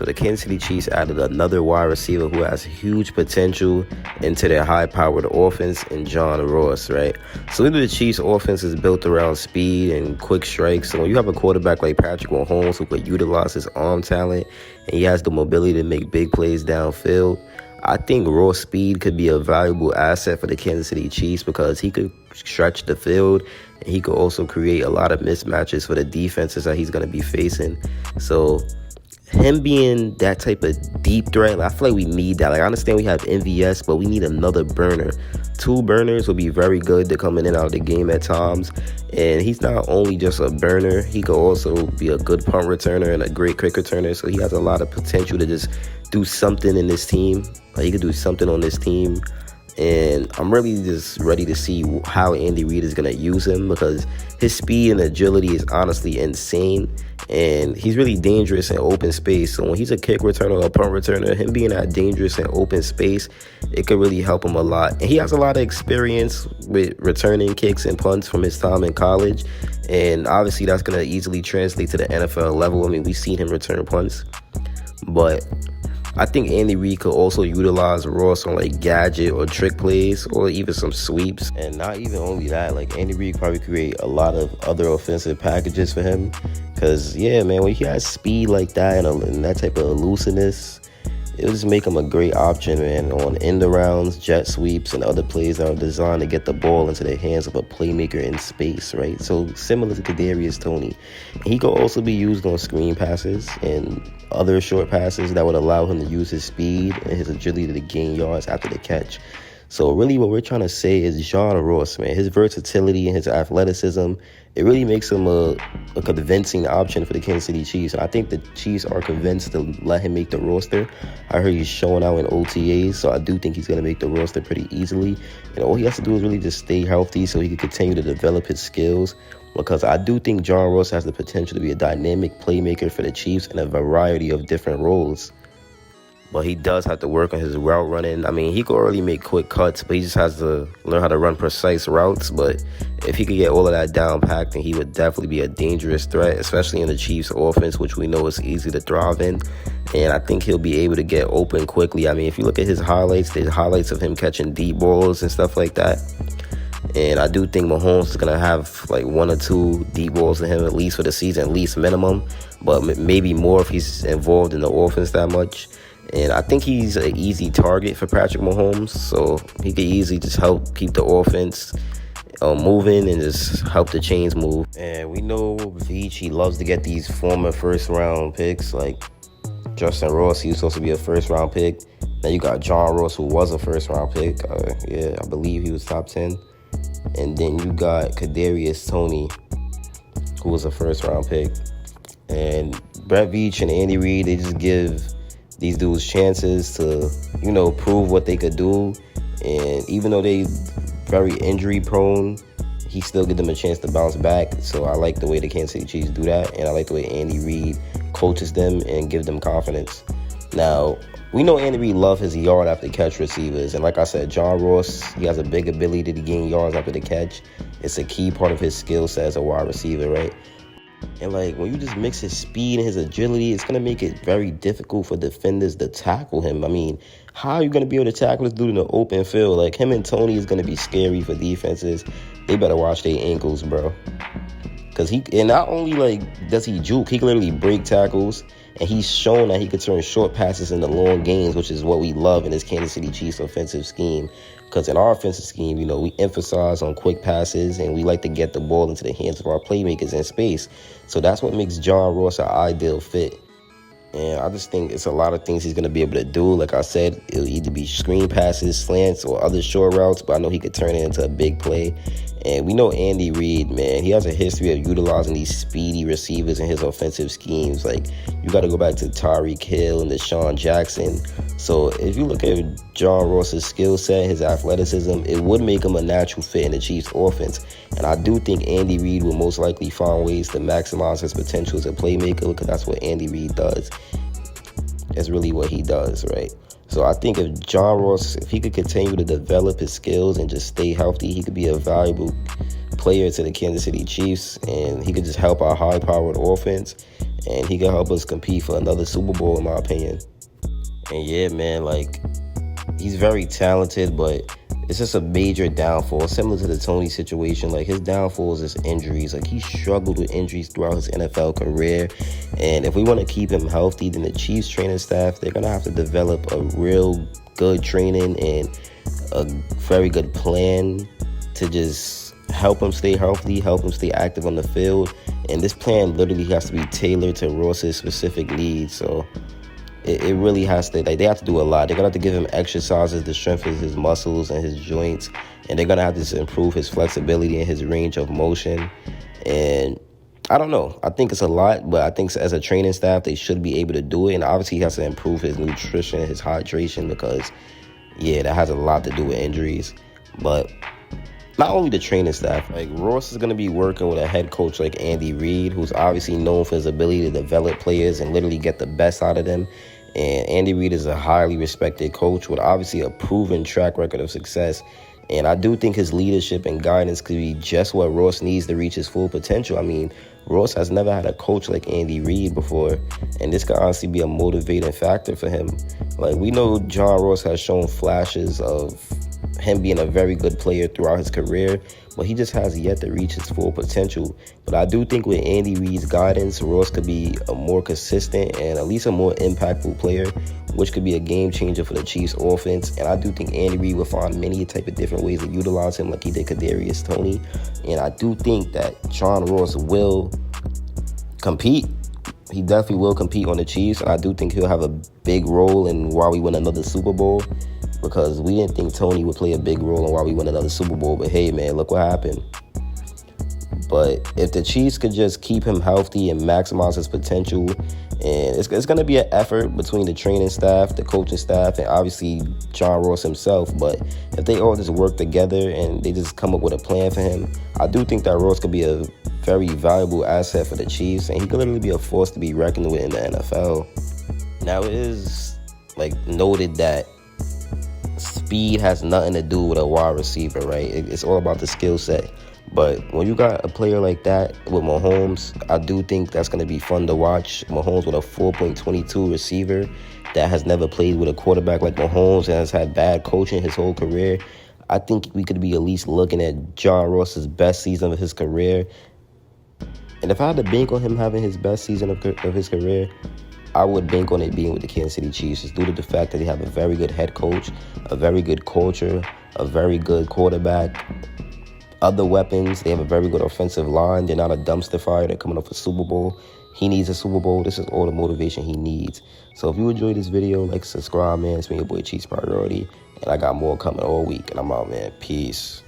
So the Kansas City Chiefs added another wide receiver who has huge potential into their high-powered offense in John Ross, right? So the Chiefs' offense is built around speed and quick strikes. So when you have a quarterback like Patrick Mahomes who could utilize his arm talent and he has the mobility to make big plays downfield, I think raw speed could be a valuable asset for the Kansas City Chiefs because he could stretch the field and he could also create a lot of mismatches for the defenses that he's going to be facing. So him being that type of deep threat, I feel like we need that. Like, I understand we have MVS, but we need another burner. 2 burners will be very good to come in and out of the game at times. And he's not only just a burner, he could also be a good punt returner and a great kick returner. So he has a lot of potential to just do something in this team. Like, he could do something on this team. And I'm really just ready to see how Andy Reid is going to use him because his speed and agility is honestly insane. And he's really dangerous in open space. So when he's a kick returner or a punt returner, him being that dangerous in open space, it could really help him a lot. And he has a lot of experience with returning kicks and punts from his time in college. And obviously that's going to easily translate to the NFL level. I mean, we've seen him return punts. But I think Andy Reid could also utilize Ross on like gadget or trick plays or even some sweeps. And not even only that, like Andy Reid probably create a lot of other offensive packages for him. Because, yeah, man, when he has speed like that and that type of elusiveness, it'll just make him a great option, man, on end arounds, jet sweeps, and other plays that are designed to get the ball into the hands of a playmaker in space, right? So similar to Kadarius Toney. He could also be used on screen passes and other short passes that would allow him to use his speed and his agility to gain yards after the catch. So really what we're trying to say is John Ross, man, his versatility and his athleticism, it really makes him a convincing option for the Kansas City Chiefs. And I think the Chiefs are convinced to let him make the roster. I heard he's showing out in OTAs, so I do think he's going to make the roster pretty easily. And all he has to do is really just stay healthy so he can continue to develop his skills. Because I do think John Ross has the potential to be a dynamic playmaker for the Chiefs in a variety of different roles. But he does have to work on his route running. I mean, he could already make quick cuts, but he just has to learn how to run precise routes. But if he could get all of that down packed, then he would definitely be a dangerous threat, especially in the Chiefs' offense, which we know is easy to thrive in. And I think he'll be able to get open quickly. I mean, if you look at his highlights, there's highlights of him catching deep balls and stuff like that. And I do think Mahomes is going to have like 1 or 2 deep balls to him, at least for the season, at least minimum. But maybe more if he's involved in the offense that much. And I think he's an easy target for Patrick Mahomes, so he could easily just help keep the offense moving and just help the chains move. And we know Veach, he loves to get these former first-round picks, like Justin Ross, he was supposed to be a first-round pick. Now you got John Ross, who was a first-round pick. Yeah, I believe he was top 10. And then you got Kadarius Toney, who was a first-round pick. And Brett Veach and Andy Reid, they just give these dudes chances to, prove what they could do. And even though they very injury prone, he still give them a chance to bounce back. So I like the way the Kansas City Chiefs do that. And I like the way Andy Reid coaches them and give them confidence. Now, we know Andy Reid loves his yard after catch receivers. And like I said, John Ross, he has a big ability to gain yards after the catch. It's a key part of his skill set as a wide receiver, right? And like when you just mix his speed and his agility, it's going to make it very difficult for defenders to tackle him. I mean, how are you going to be able to tackle this dude in the open field? Like him and Toney is going to be scary for defenses. They better watch their ankles, bro. Because not only does he juke, he can literally break tackles. And he's shown that he could turn short passes into long gains, which is what we love in this Kansas City Chiefs offensive scheme. Because in our offensive scheme, we emphasize on quick passes and we like to get the ball into the hands of our playmakers in space. So that's what makes John Ross an ideal fit. And I just think it's a lot of things he's going to be able to do. Like I said, it'll either be screen passes, slants, or other short routes, but I know he could turn it into a big play. And we know Andy Reid, man, he has a history of utilizing these speedy receivers in his offensive schemes. Like, you got to go back to Tyreek Hill and Deshaun Jackson. So if you look at John Ross's skill set, his athleticism, it would make him a natural fit in the Chiefs' offense. And I do think Andy Reid will most likely find ways to maximize his potential as a playmaker, because that's what Andy Reid does. That's really what he does, right? So I think if John Ross, if he could continue to develop his skills and just stay healthy, he could be a valuable player to the Kansas City Chiefs, and he could just help our high-powered offense. and he can help us compete for another Super Bowl, in my opinion. And yeah, man, like, he's very talented, but it's just a major downfall, similar to the Tony situation. Like, his downfall is his injuries. Like, he struggled with injuries throughout his NFL career, and if we want to keep him healthy, then the Chiefs training staff, they're gonna have to develop a real good training and a very good plan to just help him stay healthy, help him stay active on the field. And this plan literally has to be tailored to Ross's specific needs. So it really has to, like, they have to do a lot. They're gonna have to give him exercises to strengthen his muscles and his joints, and they're gonna have to improve his flexibility and his range of motion. And I don't know, I think it's a lot, but I think as a training staff, they should be able to do it. And obviously he has to improve his nutrition, his hydration, because yeah, that has a lot to do with injuries. But not only the training staff, like, Ross is going to be working with a head coach like Andy Reid, who's obviously known for his ability to develop players and literally get the best out of them. And Andy Reid is a highly respected coach with obviously a proven track record of success. And I do think his leadership and guidance could be just what Ross needs to reach his full potential. I mean, Ross has never had a coach like Andy Reid before, and this could honestly be a motivating factor for him. Like, we know John Ross has shown flashes of him being a very good player throughout his career, but he just has yet to reach his full potential. But I do think with Andy Reid's guidance, Ross could be a more consistent and at least a more impactful player, which could be a game changer for the Chiefs offense. And I do think Andy Reid will find many type of different ways to utilize him, like he did Kadarius Toney. And I do think that John Ross will compete. He definitely will compete on the Chiefs, and I do think he'll have a big role in why we win another Super Bowl, because we didn't think Tony would play a big role in why we win another Super Bowl. But hey, man, look what happened. But if the Chiefs could just keep him healthy and maximize his potential, and it's going to be an effort between the training staff, the coaching staff, and obviously John Ross himself. But if they all just work together and they just come up with a plan for him, I do think that Ross could be a very valuable asset for the Chiefs, and he could literally be a force to be reckoned with in the NFL. Now, it is like noted that speed has nothing to do with a wide receiver, right? It's all about the skill set. But when you got a player like that with Mahomes, I do think that's going to be fun to watch. Mahomes with a 4.22 receiver that has never played with a quarterback like Mahomes and has had bad coaching his whole career. I think we could be at least looking at John Ross's best season of his career. And if I had to bank on him having his best season of his career, I would bank on it being with the Kansas City Chiefs, just due to the fact that they have a very good head coach, a very good culture, a very good quarterback, other weapons. They have a very good offensive line. They're not a dumpster fire. They're coming off a Super Bowl. He needs a Super Bowl. This is all the motivation he needs. So if you enjoyed this video, like, subscribe, man. It's been your boy Chiefs Priority, and I got more coming all week. And I'm out, man. Peace.